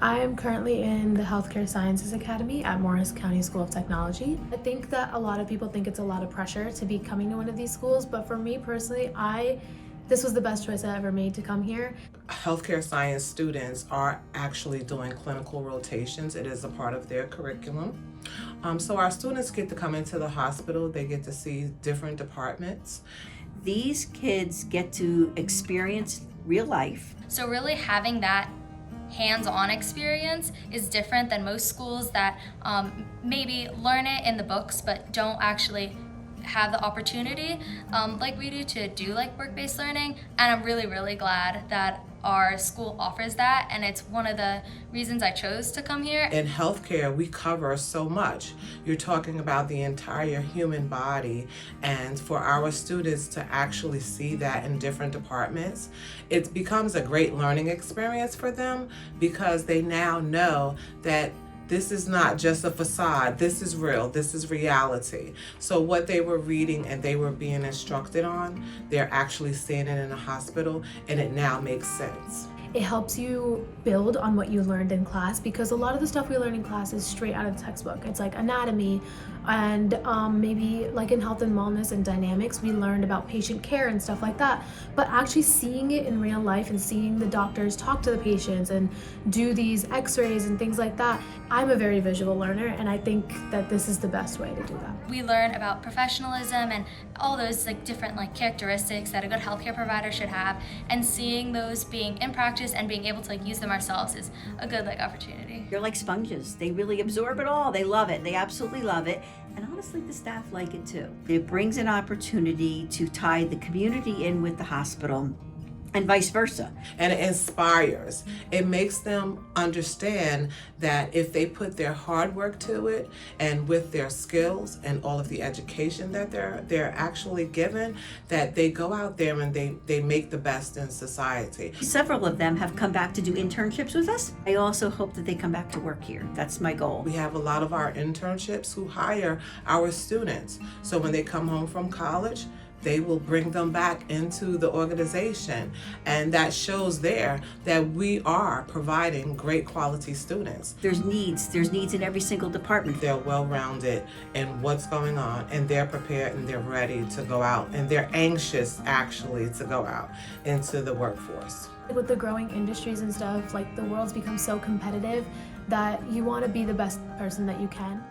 I am currently in the Healthcare Sciences Academy at Morris County School of Technology. I think that a lot of people think it's a lot of pressure to be coming to one of these schools, but for me personally, this was the best choice I ever made to come here. Healthcare science students are actually doing clinical rotations. It is a part of their curriculum. So our students get to come into the hospital, they get to see different departments. These kids get to experience real life. So really having that hands-on experience is different than most schools that maybe learn it in the books but don't actually have the opportunity like we do to do like work-based learning. And I'm really glad that our school offers that, and it's one of the reasons I chose to come here. In healthcare, we cover so much. You're talking about the entire human body, and for our students to actually see that in different departments, it becomes a great learning experience for them because they now know that this is not just a facade. This is real. This is reality. So what they were reading and they were being instructed on, they're actually seeing it in a hospital, and it now makes sense. It helps you build on what you learned in class, because a lot of the stuff we learn in class is straight out of the textbook. It's like anatomy and maybe like in health and wellness and dynamics, we learned about patient care and stuff like that. But actually seeing it in real life and seeing the doctors talk to the patients and do these x-rays and things like that, I'm a very visual learner, and I think that this is the best way to do that. We learn about professionalism and all those like different like characteristics that a good healthcare provider should have, and seeing those being in practice and being able to like use them ourselves is a good like opportunity. They're like sponges. They really absorb it all. They love it. They absolutely love it. And honestly, the staff like it too. It brings an opportunity to tie the community in with the hospital and vice versa. And it inspires. It makes them understand that if they put their hard work to it and with their skills and all of the education that they're actually given, that they go out there and they make the best in society. Several of them have come back to do internships with us. I also hope that they come back to work here. That's my goal. We have a lot of our internships who hire our students. So when they come home from college, they will bring them back into the organization, and that shows there that we are providing great quality students. There's needs in every single department. They're well-rounded in what's going on, and they're prepared and they're ready to go out, and they're anxious actually to go out into the workforce. With the growing industries and stuff, like the world's become so competitive that you want to be the best person that you can.